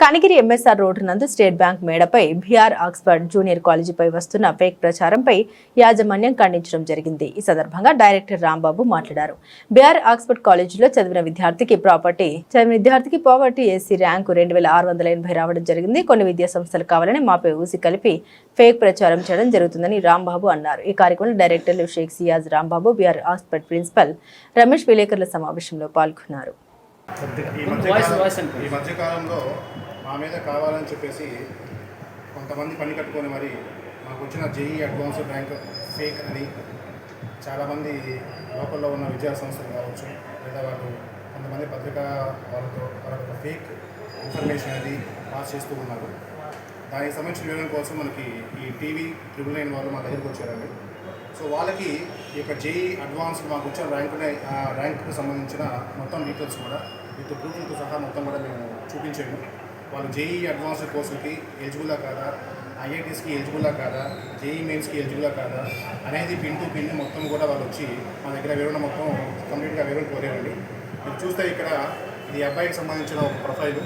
Kanigiri MSR road నందు state bank మేడపై BR Oxford junior కాలేజీపై వస్తున్న ఫేక్ ప్రచారంపై యాజమాన్యం ఖండించడం జరిగింది. ఈ సందర్భంగా డైరెక్టర్ రాంబాబు మాట్లాడారు. బీఆర్ ఆక్స్ఫర్డ్ కాలేజీలో చదివిన విద్యార్థికి పావర్టీ ఎస్సీ ర్యాంకు 2680 రావడం జరిగింది. కొన్ని విద్యా సంస్థలు కావాలని మాపై ఊసి కలిపి ఫేక్ ప్రచారం చేయడం జరుగుతుందని రాంబాబు అన్నారు. ఈ కార్యక్రమంలో డైరెక్టర్లు Shaik Siyaz Rambabu, BR Oxford principal Ramesh విలేకరుల సమావేశంలో పాల్గొన్నారు. ఈ మధ్యకాలంలో మా మీద కావాలని చెప్పేసి కొంతమంది పని కట్టుకొని మరి మాకు వచ్చిన జేఈ అడ్వాన్స్డ్ ర్యాంక్ ఫేక్ అని చాలామంది లోకల్లో ఉన్న విద్యా సంస్థలు కావచ్చు, లేదా వాళ్ళు కొంతమంది పత్రికా వాళ్ళతో వాళ్ళకు ఫేక్ ఇన్ఫర్మేషన్ అనేది పాస్ చేస్తూ ఉన్నారు. దానికి సంబంధించిన వివరణ కోసం మనకి ఈ టీవీ 999 వాళ్ళు మా దగ్గరికి వచ్చారండి. సో వాళ్ళకి ఈ యొక్క జేఈ అడ్వాన్స్డ్ మాకు వచ్చిన ర్యాంకుకు సంబంధించిన మొత్తం డీటెయిల్స్ కూడా విత్ ప్రూఫ్లతో సహా మొత్తం కూడా మేము చూపించాము. వాళ్ళు జేఈ అడ్వాన్స్డ్ కోర్సులకి ఎలిజిబుల్లా కాదా, ఐఐటీస్కి ఎలిజిబుల్లా కాదా, జేఈ మెయిన్స్కి ఎలిజిబుల్లా కాదా అనేది పిన్ టు పిన్ మొత్తం కూడా వాళ్ళు వచ్చి మా దగ్గర వివరణ మొత్తం కంప్లీట్గా వివరణ కోరేయండి. మీరు చూస్తే ఇక్కడ ఇది అబ్బాయికి సంబంధించిన ఒక ప్రొఫైలు,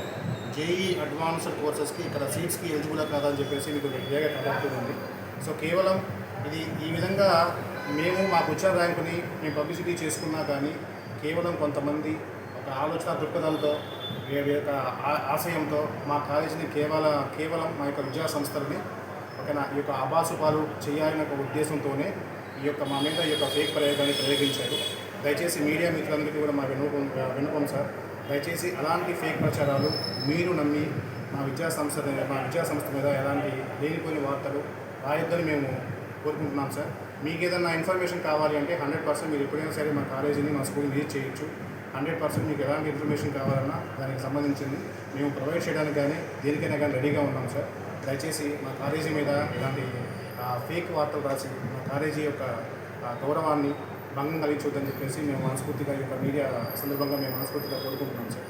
జేఈ అడ్వాన్స్డ్ కోర్సెస్కి ఇక్కడ సీట్స్కి ఎలిజిబుల్లా కాదా అని చెప్పేసి మీకు క్లియర్గా కనబడుతుంది. సో కేవలం ఇది ఈ విధంగా మేము మాకు వచ్చిన ర్యాంకుని మేము పబ్లిసిటీ చేసుకున్నా కానీ కేవలం కొంతమంది ఒక ఆలోచన దృక్పథంతో యొక్క ఆశయంతో మా కాలేజీని కేవలం మా యొక్క విద్యా సంస్థలని ఈ యొక్క ఆభాసుపాలు చేయాలనే ఒక ఉద్దేశంతోనే మా మీద ఈ యొక్క ఫేక్ ప్రయోగాన్ని ప్రయోగించారు. దయచేసి మీడియా మిత్రులందరికీ కూడా మా వెనుకోండి సార్. దయచేసి అలాంటి ఫేక్ ప్రచారాలు మీరు నమ్మి మా విద్యా సంస్థ మీద ఎలాంటి లేనిపోని వార్తలు రాయొద్దని మేము కోరుకుంటున్నాం సార్. మీకు ఏదైనా ఇన్ఫర్మేషన్ కావాలి అంటే 100% మీరు ఎప్పుడైనా సరే మా కాలేజీని మా స్కూల్ని విజిట్ చేయొచ్చు. 100% మీకు ఎలాంటి ఇన్ఫర్మేషన్ కావాలన్నా దానికి సంబంధించింది మేము ప్రొవైడ్ చేయడానికి కానీ దేనికైనా కానీ రెడీగా ఉన్నాం సార్. దయచేసి మా కాలేజీ మీద ఇలాంటి ఫేక్ వార్తలు రాసి మా కాలేజీ యొక్క గౌరవాన్ని భంగం కలిగించొద్దని చెప్పేసి మేము మనస్ఫూర్తిగా ఈ యొక్క మీడియా సందర్భంగా మేము మనస్ఫూర్తిగా కోరుకుంటున్నాం sir.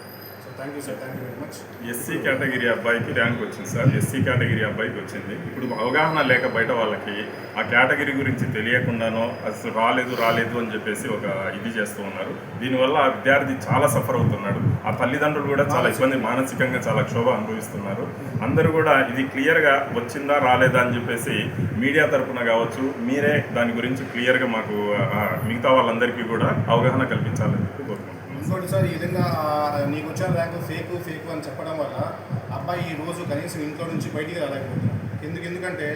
Thank you sir, thank you very much. SC category అబ్బాయికి ర్యాంక్ వచ్చింది సార్. ఎస్సీ కేటగిరీ అబ్బాయికి వచ్చింది. ఇప్పుడు అవగాహన లేక బయట వాళ్ళకి ఆ కేటగిరీ గురించి తెలియకుండానో అసలు రాలేదు అని చెప్పేసి ఒక ఇది చేస్తూ ఉన్నారు. దీనివల్ల ఆ విద్యార్థి చాలా సఫర్ అవుతున్నాడు. ఆ తల్లిదండ్రులు కూడా చాలా ఇబ్బంది, మానసికంగా చాలా క్షోభ అనుభవిస్తున్నారు. అందరూ కూడా ఇది క్లియర్గా వచ్చిందా రాలేదా అని చెప్పేసి మీడియా తరఫున కావచ్చు, మీరే దాని గురించి క్లియర్గా మాకు మిగతా వాళ్ళందరికీ కూడా అవగాహన కల్పించాలని కోరుకుంటున్నాను. ఇంకోటి సార్, ఈ విధంగా నీకు వచ్చిన ర్యాంకు ఫేకు అని చెప్పడం వల్ల అబ్బాయి ఈ రోజు కనీసం ఇంట్లో నుంచి బయటికి రాలేకపోతున్నాడు. ఎందుకంటే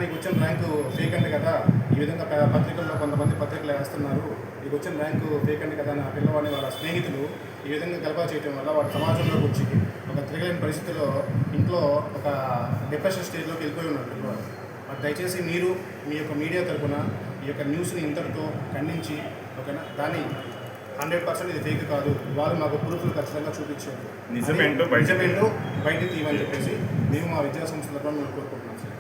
నీకు వచ్చిన ర్యాంకు ఫేక్ అంటే కదా, ఈ విధంగా పత్రికల్లో కొంతమంది పత్రికలు వేస్తున్నారు, నీకు వచ్చిన ర్యాంకు ఫేక్ అంటే కదా అని ఆ పిల్లవాడిని వాళ్ళ స్నేహితులు ఈ విధంగా గలబా చేయడం వల్ల వాడు సమాజంలోకి వచ్చి ఒక తిరగలేని పరిస్థితిలో ఇంట్లో ఒక డిప్రెషన్ స్టేజ్లోకి వెళ్ళిపోయి ఉన్నాడు పిల్లవాడు. దయచేసి మీరు మీ యొక్క మీడియా తరఫున ఈ యొక్క న్యూస్ని ఇంతటితో ఖండించి ఓకేనా, దాన్ని 100% ఇది ఫేక్ కాదు, వాళ్ళు మాకు ప్రూఫ్లు ఖచ్చితంగా చూపించారు, నిజమేంటో బయటికి తీయమని చెప్పేసి మేము మా విద్యా సంస్థల మేము కోరుకుంటున్నాం సార్.